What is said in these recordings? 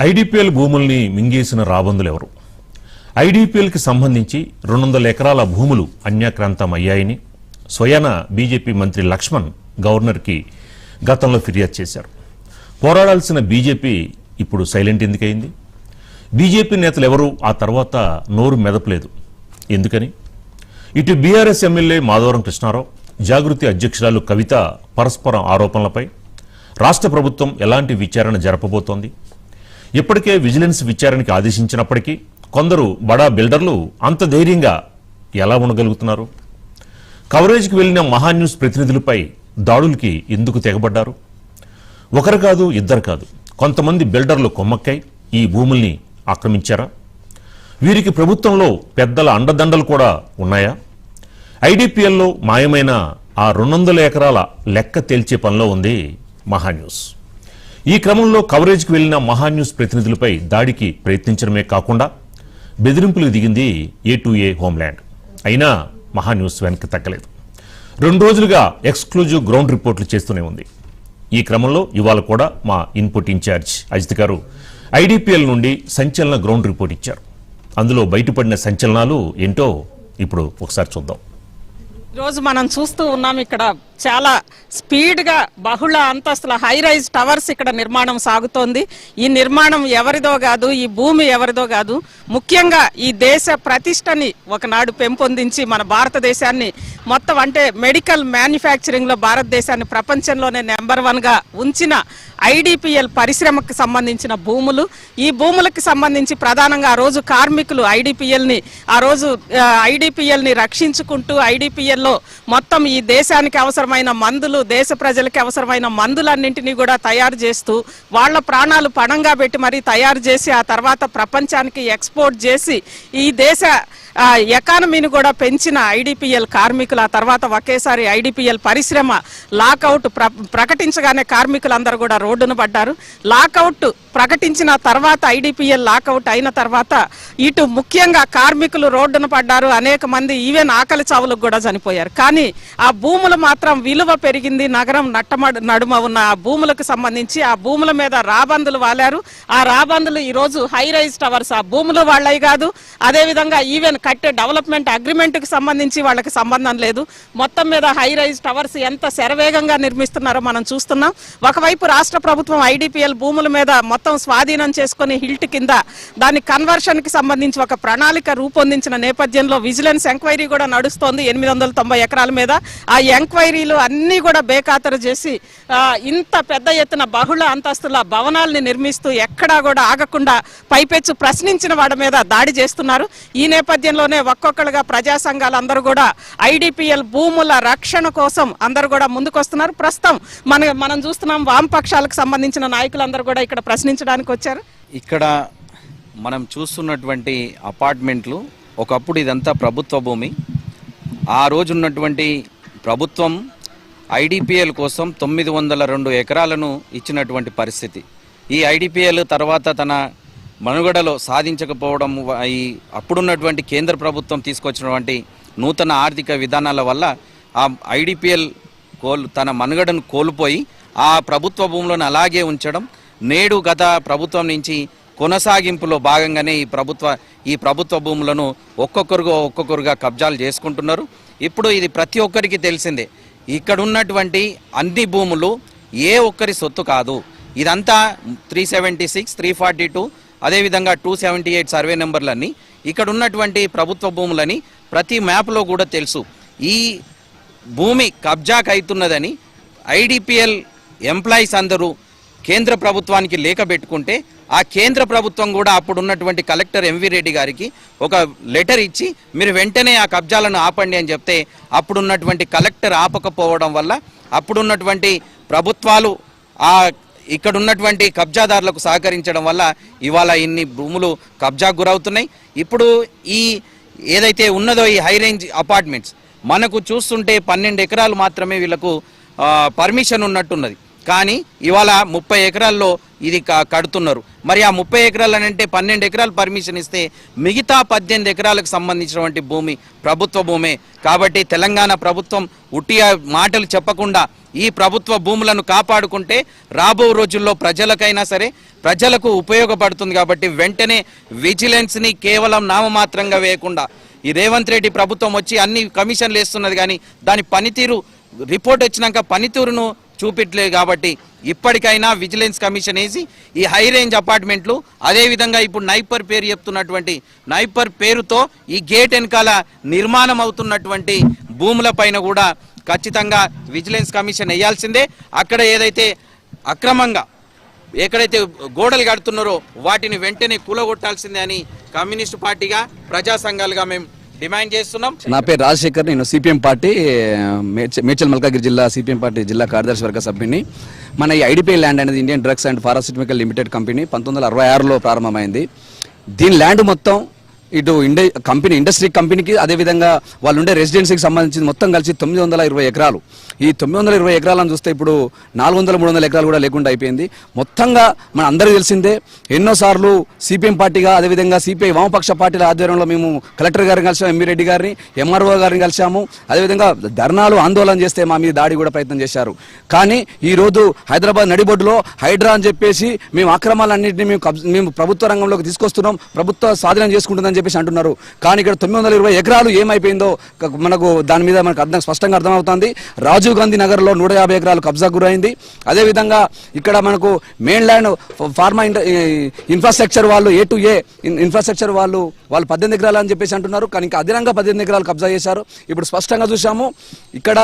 IDPL భూముల్ని మింగేసిన రాబందులు ఎవరు? ఐడిపిఎల్కి సంబంధించి 200 ఎకరాల భూములు అన్యాక్రాంతమయ్యాయని స్వయాన బీజేపీ మంత్రి లక్ష్మణ్ గవర్నర్కి గతంలో ఫిర్యాదు చేశారు. పోరాడాల్సిన బీజేపీ ఇప్పుడు సైలెంట్ ఎందుకయింది? బీజేపీ నేతలు ఎవరు ఆ తర్వాత నోరు మెదపలేదు ఎందుకని? ఇటు బీఆర్ఎస్ ఎమ్మెల్యే మాధవరం కృష్ణారావు, జాగృతి అధ్యక్షురాలు కవిత పరస్పరం ఆరోపణలపై రాష్ట్ర ప్రభుత్వం ఎలాంటి విచారణ జరపబోతోంది? ఇప్పటికే విజిలెన్స్ విచారణకి ఆదేశించినప్పటికీ కొందరు బడా బిల్డర్లు అంత ధైర్యంగా ఎలా ఉండగలుగుతున్నారు? కవరేజ్కి వెళ్లిన మహాన్యూస్ ప్రతినిధులపై దాడులకి ఎందుకు తెగబడ్డారు? ఒకరు కాదు, ఇద్దరు కాదు, కొంతమంది బిల్డర్లు కొమ్మక్కై ఈ భూముల్ని ఆక్రమించారా? వీరికి ప్రభుత్వంలో పెద్దల అండదండలు కూడా ఉన్నాయా? ఐడిపిఎల్లో మాయమైన ఆ 200 ఎకరాల లెక్క తేల్చే పనిలో ఉంది మహాన్యూస్. ఈ క్రమంలో కవరేజ్కి వెళ్లిన మహాన్యూస్ ప్రతినిధులపై దాడికి ప్రయత్నించడమే కాకుండా బెదిరింపులకు దిగింది A2A హోంల్యాండ్. అయినా మహాన్యూస్ వెనక్కి తగ్గలేదు. 2 రోజులుగా ఎక్స్క్లూజివ్ గ్రౌండ్ రిపోర్ట్లు చేస్తూనే ఉంది. ఈ క్రమంలో ఇవాళ కూడా మా ఇన్పుట్ ఇన్ఛార్జ్ అజిత్ గారు ఐడిపిఎల్ నుండి సంచలన గ్రౌండ్ రిపోర్ట్ ఇచ్చారు. అందులో బయటపడిన సంచలనాలు ఏంటో ఇప్పుడు ఒకసారి చూద్దాం. ఈరోజు మనం చూస్తూ ఉన్నాం, ఇక్కడ చాలా స్పీడ్గా బహుళ అంతస్తుల హై రైజ్ టవర్స్ ఇక్కడ నిర్మాణం సాగుతోంది. ఈ నిర్మాణం ఎవరిదో కాదు, ఈ భూమి ఎవరిదో కాదు, ముఖ్యంగా ఈ దేశ ప్రతిష్టని ఒకనాడు పెంపొందించి మన భారతదేశాన్ని మొత్తం అంటే మెడికల్ మ్యానుఫ్యాక్చరింగ్లో భారతదేశాన్ని ప్రపంచంలోనే నెంబర్ 1గా ఉంచిన ఐడిపిఎల్ పరిశ్రమకు సంబంధించిన భూములు. ఈ భూములకు సంబంధించి ప్రధానంగా ఆ రోజు కార్మికులు ఐడిపిఎల్ని రక్షించుకుంటూ ఐడిపిఎల్లో మొత్తం ఈ దేశానికి అవసరమైన మందులు, దేశ ప్రజలకి అవసరమైన మందులన్నింటినీ కూడా తయారు చేస్తూ వాళ్ళ ప్రాణాలు పణంగా పెట్టి మరీ తయారు చేసి ఆ తర్వాత ప్రపంచానికి ఎక్స్పోర్ట్ చేసి ఈ దేశ ఎకానమీని కూడా పెంచిన ఐడిపిఎల్ కార్మికులు ఆ తర్వాత ఒకేసారి ఐడిపిఎల్ పరిశ్రమ లాకౌట్ ప్రకటించగానే కార్మికులందరూ కూడా రోడ్డును పడ్డారు. లాకౌట్ ప్రకటించిన తర్వాత ఐడిపిఎల్ లాకౌట్ అయిన తర్వాత ఇటు ముఖ్యంగా కార్మికులు రోడ్డును పడ్డారు, అనేక మంది ఈవెన్ ఆకలి చావులకు కూడా చనిపోయారు. కానీ ఆ భూములు మాత్రం విలువ పెరిగింది. నగరం నడుమ ఉన్న ఆ భూములకు సంబంధించి ఆ భూముల మీద రాబందులు వాలారు. ఆ రాబందులు ఈరోజు హై రైజ్ టవర్స్ ఆ భూములు వాళ్ళవి కాదు. అదేవిధంగా ఈవెన్ కట్టే డెవలప్మెంట్ అగ్రిమెంట్కి సంబంధించి వాళ్ళకి సంబంధం లేదు. మొత్తం మీద హై రైజ్ టవర్స్ ఎంత శరవేగంగా నిర్మిస్తున్నారో మనం చూస్తున్నాం. ఒకవైపు రాష్ట్ర ప్రభుత్వం ఐడిపిఎల్ భూముల మీద మొత్తం స్వాధీనం చేసుకుని హిల్ట్ కింద దాని కన్వర్షన్కి సంబంధించి ఒక ప్రణాళిక రూపొందించిన నేపథ్యంలో విజిలెన్స్ ఎంక్వైరీ కూడా నడుస్తోంది 890 ఎకరాల మీద. ఆ ఎంక్వైరీలు అన్నీ కూడా బేఖాతరు చేసి ఇంత పెద్ద ఎత్తున బహుళ అంతస్తుల భవనాల్ని నిర్మిస్తూ ఎక్కడా కూడా ఆగకుండా పైపెచ్చు ప్రశ్నించిన వాడి మీద దాడి చేస్తున్నారు. ఈ నేపథ్యంలోనే ఒక్కొక్కరుగా ప్రజా సంఘాలు అందరూ కూడా ఐడిపిఎల్ భూముల రక్షణ కోసం అందరూ కూడా ముందుకొస్తున్నారు. ప్రస్తుతం మనం చూస్తున్నాం వామపక్షాలకు సంబంధించిన నాయకులందరూ కూడా ఇక్కడ ప్రశ్నించడానికి వచ్చారు. ఇక్కడ మనం చూస్తున్నటువంటి అపార్ట్మెంట్లు ఒకప్పుడు ఇదంతా ప్రభుత్వ భూమి. ఆ రోజు ఉన్నటువంటి ప్రభుత్వం ఐడిపిఎల్ కోసం 902 ఎకరాలను ఇచ్చినటువంటి పరిస్థితి. ఈ ఐడిపిఎల్ తర్వాత తన మనుగడలో సాధించకపోవడం, ఈ అప్పుడున్నటువంటి కేంద్ర ప్రభుత్వం తీసుకొచ్చినటువంటి నూతన ఆర్థిక విధానాల వల్ల ఆ ఐడిపిఎల్ తన మనుగడను కోల్పోయి ఆ ప్రభుత్వ భూములను అలాగే ఉంచడం, నేడు గత ప్రభుత్వం నుంచి కొనసాగింపులో భాగంగానే ఈ ప్రభుత్వ భూములను ఒక్కొక్కరుగా కబ్జాలు చేసుకుంటున్నారు. ఇప్పుడు ఇది ప్రతి ఒక్కరికి తెలిసిందే. ఇక్కడ ఉన్నటువంటి అన్ని భూములు ఏ ఒక్కరి సొత్తు కాదు. ఇదంతా 376, 342 అదేవిధంగా 278 సర్వే నెంబర్లన్నీ ఇక్కడ ఉన్నటువంటి ప్రభుత్వ భూములని ప్రతి మ్యాప్లో కూడా తెలుసు. ఈ భూమి కబ్జాకు అవుతున్నదని ఐడిపిఎల్ ఎంప్లాయీస్ అందరూ కేంద్ర ప్రభుత్వానికి లేఖ పెట్టుకుంటే ఆ కేంద్ర ప్రభుత్వం కూడా అప్పుడు ఉన్నటువంటి కలెక్టర్ MV రెడ్డి గారికి ఒక లెటర్ ఇచ్చి మీరు వెంటనే ఆ కబ్జాలను ఆపండి అని చెప్తే అప్పుడున్నటువంటి కలెక్టర్ ఆపకపోవడం వల్ల అప్పుడున్నటువంటి ప్రభుత్వాలు ఇక్కడ ఉన్నటువంటి కబ్జాదారులకు సహకరించడం వల్ల ఇవాళ ఇన్ని భూములు కబ్జాకు గురవుతున్నాయి. ఇప్పుడు ఈ ఏదైతే ఉన్నదో ఈ హై రేంజ్ అపార్ట్మెంట్స్ మనకు చూస్తుంటే 12 ఎకరాలు మాత్రమే వీళ్ళకు పర్మిషన్ ఉన్నట్టున్నది. కానీ ఇవాళ 30 ఎకరాల్లో ఇది కడుతున్నారు. మరి ఆ 30 ఎకరాలు అంటే 12 ఎకరాలు పర్మిషన్ ఇస్తే మిగతా 18 ఎకరాలకు సంబంధించినటువంటి భూమి ప్రభుత్వ భూమే. కాబట్టి తెలంగాణ ప్రభుత్వం ఉట్టిగా మాటలు చెప్పకుండా ఈ ప్రభుత్వ భూములను కాపాడుకుంటే రాబో రోజుల్లో ప్రజలకైనా సరే ప్రజలకు ఉపయోగపడుతుంది. కాబట్టి వెంటనే విజిలెన్స్ని కేవలం నామమాత్రంగా వేయకుండా ఈ రేవంత్ రెడ్డి ప్రభుత్వం వచ్చి అన్ని కమిషన్లు వేస్తున్నది, కానీ దాని పనితీరు రిపోర్ట్ వచ్చినాక పనితీరును చూపెట్టలేదు. కాబట్టి ఇప్పటికైనా విజిలెన్స్ కమిషన్ వేసి ఈ హై రేంజ్ అపార్ట్మెంట్లు, అదేవిధంగా ఇప్పుడు నైపర్ పేరు చెప్తున్నటువంటి నైపర్ పేరుతో ఈ గేట్ వెనకాల నిర్మాణం అవుతున్నటువంటి భూముల పైన కూడా ఖచ్చితంగా విజిలెన్స్ కమిషన్ వేయాల్సిందే. అక్కడ ఏదైతే అక్రమంగా ఎక్కడైతే గోడలు కడుతున్నారో వాటిని వెంటనే కూలగొట్టాల్సిందే అని కమ్యూనిస్టు పార్టీగా ప్రజా సంఘాలుగా మేము డిమాండ్ చేస్తున్నాం. నా పేరు రాజశేఖర్, నేను సిపిఎం పార్టీ మేడ్చల్ మల్కాగిరి జిల్లా సిపిఎం పార్టీ జిల్లా కార్యదర్శి వర్గ సభ్యుని. మన ఈ ఐడిపిఎల్ ల్యాండ్ అనేది Indian drugs and pharmaceutical limited company 1966లో ప్రారంభమైంది. దీని ల్యాండ్ మొత్తం ఇటు ఇండస్ట్రీ కంపెనీకి, అదేవిధంగా వాళ్ళు ఉండే రెసిడెన్సీకి సంబంధించి మొత్తం కలిసి 920 ఎకరాలు. ఈ 920 ఎకరాలను చూస్తే ఇప్పుడు 400-300 ఎకరాలు కూడా లేకుండా అయిపోయింది. మొత్తంగా మన అందరికీ తెలిసిందే, ఎన్నోసార్లు సిపిఎం పార్టీగా, అదేవిధంగా సిపిఐ వామపక్ష పార్టీల ఆధ్వర్యంలో మేము కలెక్టర్ గారిని కలిసాము, ఎంవీ రెడ్డి గారిని, ఎంఆర్ఓ గారిని కలిసాము. అదేవిధంగా ధర్నాలు ఆందోళన చేస్తే మా మీద దాడి కూడా ప్రయత్నం చేశారు. కానీ ఈరోజు హైదరాబాద్ నడిబొడ్డులో హైడ్రా అని చెప్పేసి మేము అక్రమాలన్నింటినీ మేము ప్రభుత్వ రంగంలోకి తీసుకొస్తున్నాం, ప్రభుత్వ స్వాధీనం చేసుకుంటుందని చెప్పేసి అంటున్నారు. కానీ ఇక్కడ 920 ఎకరాలు ఏమైపోయిందో మనకు దాని మీద మనకు స్పష్టంగా అర్థమవుతుంది. రాజీవ్ గాంధీ నగర్ లో 150 ఎకరాలు కబ్జా గురైంది. అదేవిధంగా ఇక్కడ మనకు మెయిన్ ల్యాండ్ ఫార్మా ఇన్ఫ్రాస్ట్రక్చర్ వాళ్ళు A2A ఇన్ఫ్రాస్ట్రక్చర్ వాళ్ళు 18 ఎకరాలు అని చెప్పేసి అంటున్నారు. కానీ ఇంకా అదనంగా 18 ఎకరాలు కబ్జా చేశారు. ఇప్పుడు స్పష్టంగా చూసాము, ఇక్కడ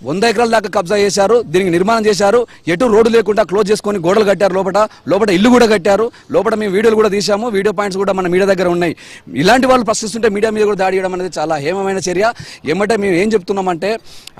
100 ఎకరాల దాకా కబ్జా చేశారు. దీనికి నిర్మాణం చేశారు, ఎటు రోడ్డు లేకుండా క్లోజ్ చేసుకొని గోడలు కట్టారు, లోపల ఇల్లు కూడా కట్టారు. లోపల మేము వీడియోలు కూడా తీసాము, వీడియో పాయింట్స్ కూడా మన మీడియా దగ్గర ఉన్నాయి. ఇలాంటి వాళ్ళు ప్రశ్నిస్తుంటే మీడియా మీద కూడా దాడి చేయడం అనేది చాలా హేమమైన చర్య. ఏమంటే మేము ఏం చెప్తున్నామంటే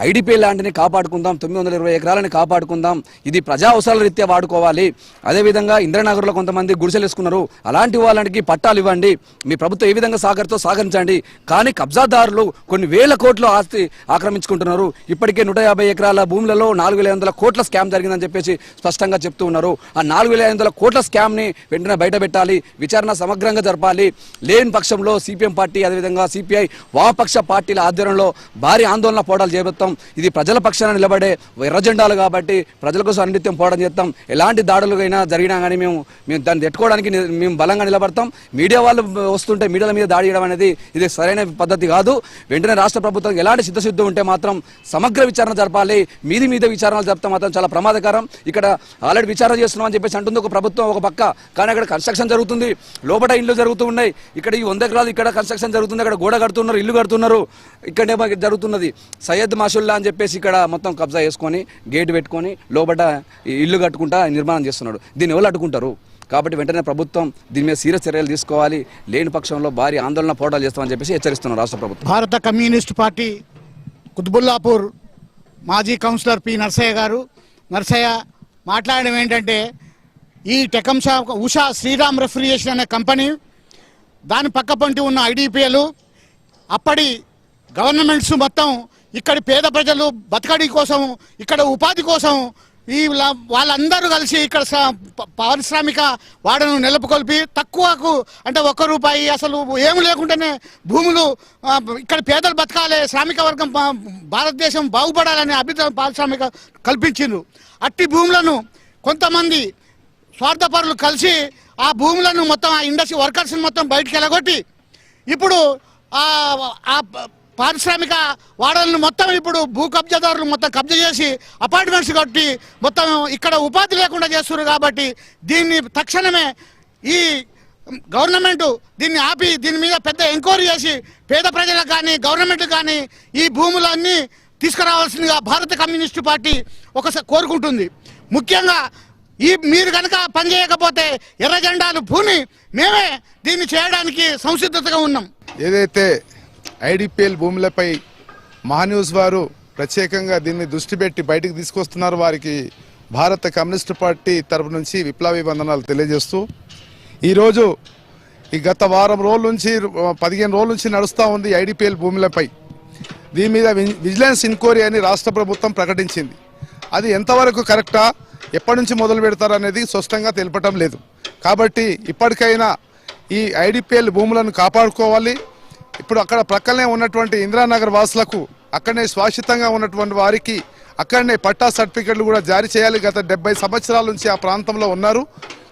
ఐడిపిఎల్ ల్యాండ్ని కాపాడుకుందాం, 920 ఎకరాలని కాపాడుకుందాం. ఇది ప్రజా అవసరాల రీత్యా వాడుకోవాలి. అదేవిధంగా ఇంద్రనగర్లో కొంతమంది గుడిసెలు వేసుకున్నారు, అలాంటి వాళ్ళకి పట్టాలు ఇవ్వండి. మీ ప్రభుత్వం ఏ విధంగా సహకరించండి. కానీ కబ్జాదారులు కొన్ని వేల కోట్ల ఆస్తి ఆక్రమించుకుంటున్నారు. ఇప్పటికే 150 ఎకరాల భూములలో 4,500 కోట్ల స్కామ్ జరిగిందని చెప్పేసి స్పష్టంగా చెప్తూ ఉన్నారు. ఆ 4,500 కోట్ల స్కామ్ ని వెంటనే బయట పెట్టాలి, విచారణ సమగ్రంగా జరపాలి. లేని పక్షంలో సిపిఎం పార్టీ, అదేవిధంగా సిపిఐ వామపక్ష పార్టీల ఆధ్వర్యంలో భారీ ఆందోళన పోరాటాలు చేపడతాం. ఇది ప్రజల పక్షాన నిలబడే ఎర్రజెండాలు కాబట్టి ప్రజల కోసం అనిత్యం పోరాటం చేస్తాం. ఎలాంటి దాడులు అయినా జరిగినా కానీ మేము దాన్ని తట్టుకోవడానికి మేము బలంగా నిలబడతాం. మీడియా వాళ్ళు వస్తుంటే మీడియాల మీద దాడి చేయడం అనేది ఇది సరైన పద్ధతి కాదు. వెంటనే రాష్ట్ర ప్రభుత్వం ఎలాంటి సిద్ధశుద్ధి ఉంటే మాత్రం సమగ్ర విచారణ జరపాలి. మీద విచారణలు జరపడం మాత్రం చాలా ప్రమాదకరం. ఇక్కడ ఆల్రెడీ విచారణ చేస్తున్నాం అని చెప్పేసి అంటుంది ఒక ప్రభుత్వం ఒక పక్క, కానీ అక్కడ కన్స్ట్రక్షన్ జరుగుతుంది, లోపల ఇల్లు జరుగుతూ ఉన్నాయి. ఇక్కడ ఈ 100 ఎకరాలు ఇక్కడ కన్స్ట్రక్షన్ జరుగుతుంది, అక్కడ గోడ కడుతున్నారు, ఇల్లు కడుతున్నారు. ఇక్కడే జరుగుతున్నది సయ్యద్ మాషుల్లా అని చెప్పేసి ఇక్కడ మొత్తం కబ్జా చేసుకొని గేట్ పెట్టుకొని లోపల ఇల్లు కట్టుకుంటా నిర్మాణం చేస్తున్నాడు. దీన్ని ఎవరు అడ్డుకుంటారు? కాబట్టి వెంటనే ప్రభుత్వం దీని మీద సీరియస్ చర్యలు తీసుకోవాలి. లేని పక్షంలో భారీ ఆందోళన పోరాటాలు చేస్తామని చెప్పేసి హెచ్చరిస్తున్నారు రాష్ట్ర ప్రభుత్వం. భారత కమ్యూనిస్ట్ పార్టీ కుతుబుల్లాపూర్ మాజీ కౌన్సిలర్ పి నర్సయ్య గారు. నర్సయ్య మాట్లాడడం ఏంటంటే, ఈ టెకంషా ఉషా శ్రీరామ్ రెఫ్రిజరేషన్ అనే కంపెనీ, దాని పక్క పంటి ఉన్న ఐడిపిఎల్, అప్పటి గవర్నమెంట్స్ మొత్తం ఇక్కడి పేద ప్రజలు బతకడి కోసం, ఇక్కడ ఉపాధి కోసం ఈ వాళ్ళందరూ కలిసి ఇక్కడ పారిశ్రామిక వాడను నెలకొల్పి తక్కువకు అంటే ₹1 అసలు ఏమి లేకుండానే భూములు ఇక్కడ పేదలు బతకాలి, శ్రామిక వర్గం భారతదేశం బాగుపడాలని అభివృద్ధి పారిశ్రామిక కల్పించిండ్రు. అట్టి భూములను కొంతమంది స్వార్థపరులు కలిసి ఆ భూములను మొత్తం ఆ ఇండస్ట్రీ వర్కర్స్ని మొత్తం బయటికి వెళ్ళగొట్టి ఇప్పుడు ఆ పారిశ్రామిక వాడలను మొత్తం ఇప్పుడు భూ కబ్జాదారులు మొత్తం కబ్జా చేసి అపార్ట్మెంట్స్ కట్టి మొత్తం ఇక్కడ ఉపాధి లేకుండా చేస్తున్నారు. కాబట్టి దీన్ని తక్షణమే ఈ గవర్నమెంట్ దీన్ని ఆపి దీని మీద పెద్ద ఎంక్వైరీ చేసి పేద ప్రజలకు కానీ గవర్నమెంట్ కానీ ఈ భూములన్నీ తీసుకురావాల్సిందిగా భారత కమ్యూనిస్టు పార్టీ ఒకసారి కోరుకుంటుంది. ముఖ్యంగా మీరు కనుక పనిచేయకపోతే ఎర్ర జెండాలు పూని మేమే దీన్ని చేయడానికి సంసిద్ధతగా ఉన్నాం. ఏదైతే ఐడిపిఎల్ భూములపై మహాన్యూస్ వారు ప్రత్యేకంగా దీన్ని దృష్టి పెట్టి బయటకు తీసుకొస్తున్నారు, వారికి భారత కమ్యూనిస్టు పార్టీ తరపు నుంచి విప్లవీ వందనాలు తెలియజేస్తూ, ఈరోజు ఈ గత వారం రోజుల నుంచి 15 రోజుల నుంచి నడుస్తూ ఉంది ఐడిపిఎల్ భూములపై. దీని మీద విజిలెన్స్ ఎంక్వైరీ అని రాష్ట్ర ప్రభుత్వం ప్రకటించింది. అది ఎంతవరకు కరెక్టా, ఎప్పటి నుంచి మొదలు పెడతారు అనేది స్పష్టంగా తెలపటం లేదు. కాబట్టి ఇప్పటికైనా ఈ ఐడిపిఎల్ భూములను కాపాడుకోవాలి. ఇప్పుడు అక్కడ ప్రక్కనే ఉన్నటువంటి ఇందిరానగర్ వాసులకు అక్కడనే శాశ్వతంగా ఉన్నటువంటి వారికి అక్కడనే పట్టా సర్టిఫికెట్లు కూడా జారీ చేయాలి. గత 70 సంవత్సరాల నుంచి ఆ ప్రాంతంలో ఉన్నారు.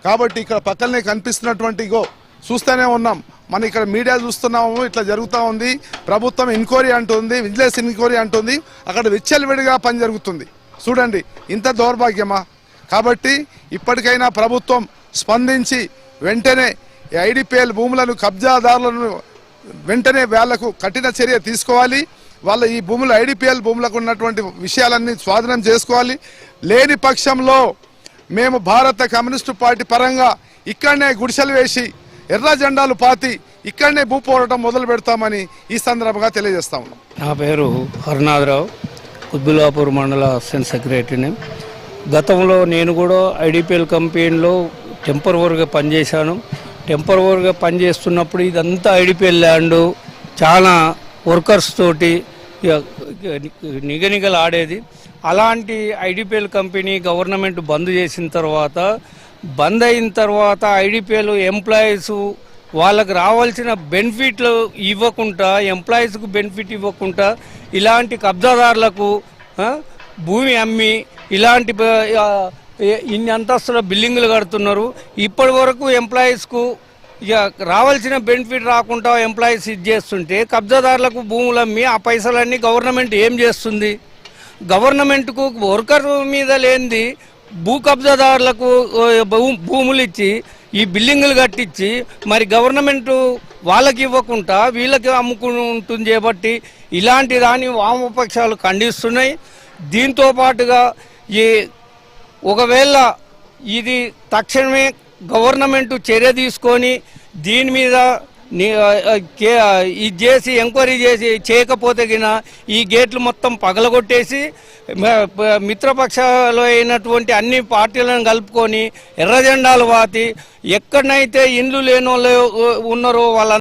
కాబట్టి ఇక్కడ పక్కనే కనిపిస్తున్నటువంటి చూస్తూనే ఉన్నాం, మనం ఇక్కడ మీడియా చూస్తున్నాము, ఇట్లా జరుగుతూ ఉంది. ప్రభుత్వం ఎంక్వైరీ అంటుంది, విజిలెన్స్ ఎంక్వైరీ అంటుంది, అక్కడ విచ్చలవిడిగా పని జరుగుతుంది. చూడండి, ఇంత దౌర్భాగ్యమా? కాబట్టి ఇప్పటికైనా ప్రభుత్వం స్పందించి వెంటనే ఐడిపిఎల్ భూములను కబ్జాదారులను వెంటనే వాళ్లకు కఠిన చర్య తీసుకోవాలి. వాళ్ళ ఈ భూములు ఐడిపిఎల్ భూములకు ఉన్నటువంటి విషయాలన్నీ స్వాధీనం చేసుకోవాలి. లేని పక్షంలో మేము భారత కమ్యూనిస్టు పార్టీ పరంగా ఇక్కడనే గుడిసెలు వేసి ఎర్ర జెండాలు పాతి ఇక్కడనే భూ పోరాటం మొదలు పెడతామని ఈ సందర్భంగా తెలియజేస్తా ఉన్నాం. నా పేరు హరినాథరావు, కుత్బుల్లాపూర్ మండల అసిస్టెంట్ సెక్రటరీని. గతంలో నేను కూడా ఐడిపిఎల్ కంపెనీలో టెంపరవరీగా పనిచేశాను. టెంపరవరీగా పనిచేస్తున్నప్పుడు ఇదంతా ఐడిపిఎల్ ల్యాండ్, చాలా వర్కర్స్ తోటి నిగనిగలు ఆడేది. అలాంటి ఐడిపిఎల్ కంపెనీ గవర్నమెంట్ బంద్ చేసిన తర్వాత, బంద్ అయిన తర్వాత ఐడిపిఎల్ ఎంప్లాయీస్ వాళ్ళకు రావాల్సిన బెనిఫిట్లు ఇవ్వకుండా, ఎంప్లాయీస్కు బెనిఫిట్ ఇవ్వకుండా ఇలాంటి కబ్జాదారులకు భూమి అమ్మి ఇలాంటి ఇన్ని అంతస్తుల బిల్డింగులు కడుతున్నారు. ఇప్పటి వరకు ఎంప్లాయీస్కు ఇక రావాల్సిన బెనిఫిట్ రాకుండా ఎంప్లాయీస్ ఇది చేస్తుంటే కబ్జాదారులకు భూములు అమ్మి ఆ పైసలన్నీ గవర్నమెంట్ ఏం చేస్తుంది? గవర్నమెంట్కు వర్కర్ మీద లేనిది భూ కబ్జాదారులకు భూములు ఇచ్చి ఈ బిల్డింగులు కట్టించి మరి గవర్నమెంట్ వాళ్ళకి ఇవ్వకుండా వీళ్ళకి అమ్ముకుంటుంది. కాబట్టి ఇలాంటి దాన్ని వామపక్షాలు ఖండిస్తున్నాయి. దీంతో పాటుగా ఒకవేళ ఇది తక్షణమే గవర్నమెంట్ చర్య తీసుకొని దీని మీద ఇది చేసి ఎంక్వైరీ చేసి చేయకపోతే గిన ఈ గేట్లు మొత్తం పగలగొట్టేసి మిత్రపక్షాలు అయినటువంటి అన్ని పార్టీలను కలుపుకొని ఎర్ర జెండాలు వాతి ఎక్కడనైతే ఇండ్లు లేని వాళ్ళు ఉన్నారో వాళ్ళ